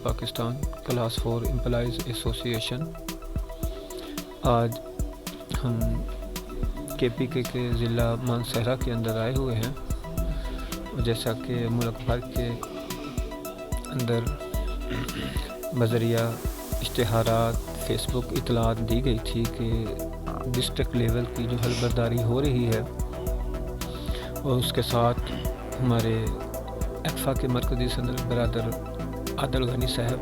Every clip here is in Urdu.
پاکستان کلاس 4 امپلائیز ایسوسی ایشن۔ آج ہم KPK کے ضلع مانسہرہ کے اندر آئے ہوئے ہیں، جیسا کہ ملک بھر کے اندر بذریعہ اشتہارات فیس بک اطلاعات دی گئی تھی کہ ڈسٹرکٹ لیول کی جو حلف برداری ہو رہی ہے، اور اس کے ساتھ ہمارے ایکفا کے مرکزی صدر برادر عادل غنی صاحب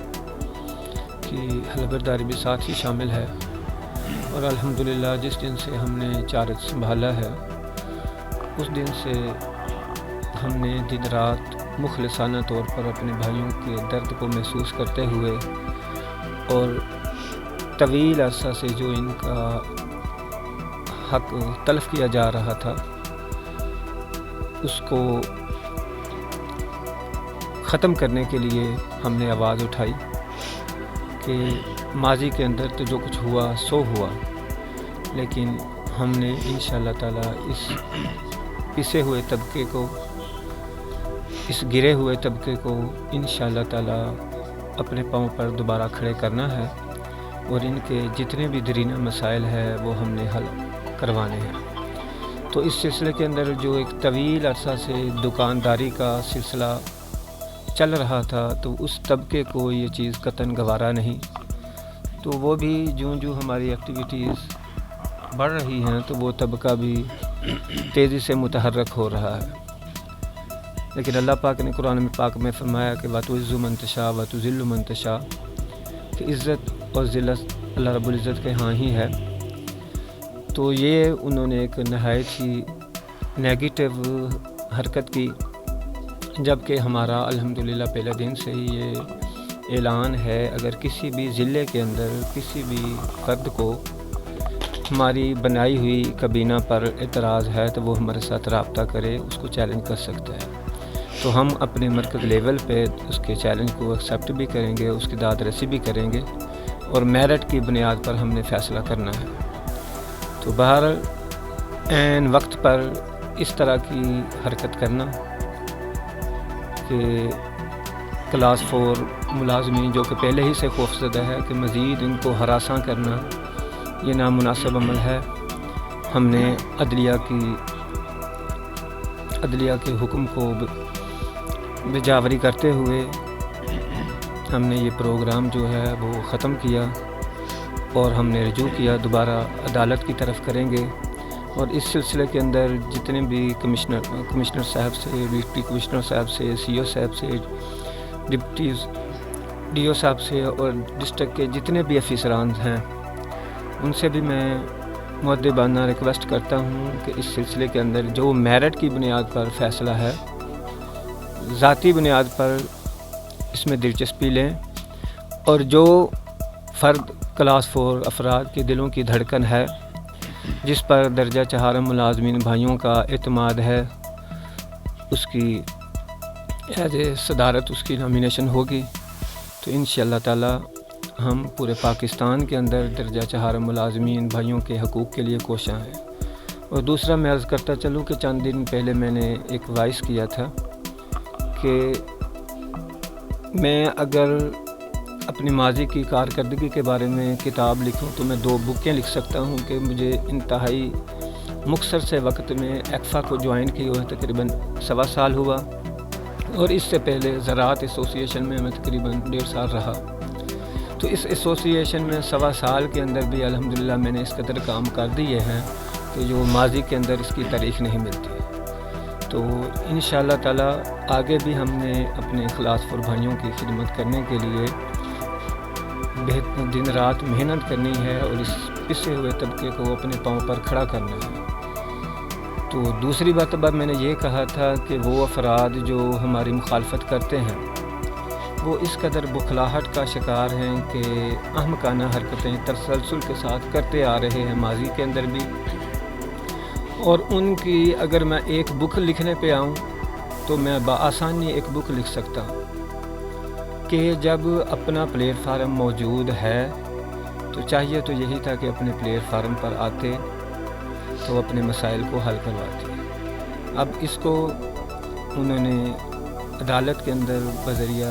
کی حلف برداری بھی ساتھ ہی شامل ہے۔ اور الحمدللہ جس دن سے ہم نے چارج سنبھالا ہے، اس دن سے ہم نے دن رات مخلصانہ طور پر اپنے بھائیوں کے درد کو محسوس کرتے ہوئے اور طویل عرصہ سے جو ان کا حق تلف کیا جا رہا تھا، اس کو ختم کرنے کے لیے ہم نے آواز اٹھائی کہ ماضی کے اندر تو جو کچھ ہوا سو ہوا، لیکن ہم نے انشاءاللہ تعالیٰ اس پسے ہوئے طبقے کو، اس گرے ہوئے طبقے کو انشاءاللہ تعالیٰ اپنے پاؤں پر دوبارہ کھڑے کرنا ہے، اور ان کے جتنے بھی دیرینہ مسائل ہیں وہ ہم نے حل کروانے ہیں۔ تو اس سلسلے کے اندر جو ایک طویل عرصہ سے دکانداری کا سلسلہ چل رہا تھا، تو اس طبقے کو یہ چیز قطعاً گوارا نہیں، تو وہ بھی جو ہماری ایکٹیویٹیز بڑھ رہی ہیں تو وہ طبقہ بھی تیزی سے متحرک ہو رہا ہے۔ لیکن اللہ پاک نے قرآن پاک میں فرمایا کہ وَتُعِزُّ مَن تَشَاءُ وَتُذِلُّ مَن تَشَاءُ، کہ عزت اور ذلت اللہ رب العزت کے ہاں ہی ہے۔ تو یہ انہوں نے ایک نہایت ہی نیگیٹو حرکت کی، جبکہ ہمارا الحمدللہ پہلے دن سے ہی یہ اعلان ہے، اگر کسی بھی ضلع کے اندر کسی بھی فرد کو ہماری بنائی ہوئی کابینہ پر اعتراض ہے تو وہ ہمارے ساتھ رابطہ کرے، اس کو چیلنج کر سکتا ہے۔ تو ہم اپنے مرکز لیول پہ اس کے چیلنج کو ایکسیپٹ بھی کریں گے، اس کی داد رسی بھی کریں گے، اور میرٹ کی بنیاد پر ہم نے فیصلہ کرنا ہے۔ تو بہرحال عین وقت پر اس طرح کی حرکت کرنا کہ کلاس 4 ملازمین جو کہ پہلے ہی سے خوفزدہ ہے کہ مزید ان کو ہراساں کرنا، یہ نامناسب عمل ہے۔ ہم نے عدلیہ کے حکم کو بجاوری کرتے ہوئے ہم نے یہ پروگرام جو ہے وہ ختم کیا، اور ہم نے رجوع کیا دوبارہ عدالت کی طرف کریں گے۔ اور اس سلسلے کے اندر جتنے بھی کمشنر صاحب سے، ڈپٹی کمشنر صاحب سے، CO صاحب سے، ڈپٹی DO صاحب سے، اور ڈسٹرکٹ کے جتنے بھی افسران ہیں، ان سے بھی میں مؤدبانہ ریکویسٹ کرتا ہوں کہ اس سلسلے کے اندر جو میرٹ کی بنیاد پر فیصلہ ہے، ذاتی بنیاد پر اس میں دلچسپی لیں، اور جو فرد کلاس 4 افراد کے دلوں کی دھڑکن ہے، جس پر درجہ چہارم ملازمین بھائیوں کا اعتماد ہے، اس کی ایز اے صدارت اس کی نامینیشن ہوگی، تو انشاءاللہ تعالی ہم پورے پاکستان کے اندر درجہ چہارم ملازمین بھائیوں کے حقوق کے لیے کوشاں ہیں۔ اور دوسرا میں عرض کرتا چلوں کہ چند دن پہلے میں نے ایک وائس کیا تھا کہ میں اگر اپنی ماضی کی کارکردگی کے بارے میں کتاب لکھوں تو میں 2 بکیں لکھ سکتا ہوں، کہ مجھے انتہائی مختصر سے وقت میں ایکفا کو جوائن کی ہوئے تقریباً 1.25 سال ہوا، اور اس سے پہلے زراعت ایسوسی ایشن میں تقریباً 1.5 سال رہا۔ تو اس ایسوسی ایشن میں 1.25 سال کے اندر بھی الحمدللہ میں نے اس قدر کام کر دیے ہیں کہ جو ماضی کے اندر اس کی تاریخ نہیں ملتی۔ تو انشاءاللہ تعالی آگے بھی ہم نے اپنے کلاس 4 بھائیوں کی خدمت کرنے کے لیے دن رات محنت کرنی ہے، اور اس پسے ہوئے طبقے کو اپنے پاؤں پر کھڑا کرنا ہے۔ تو دوسری بات اب میں نے یہ کہا تھا کہ وہ افراد جو ہماری مخالفت کرتے ہیں، وہ اس قدر بخلاہٹ کا شکار ہیں کہ احمقانہ حرکتیں تسلسل کے ساتھ کرتے آ رہے ہیں ماضی کے اندر بھی، اور ان کی اگر میں ایک بک لکھنے پہ آؤں تو میں بآسانی ایک بک لکھ سکتا ہوں کہ جب اپنا پلیٹ فارم موجود ہے تو چاہیے تو یہی تھا کہ اپنے پلیٹ فارم پر آتے تو اپنے مسائل کو حل کرواتے۔ اب اس کو انہوں نے عدالت کے اندر بذریعہ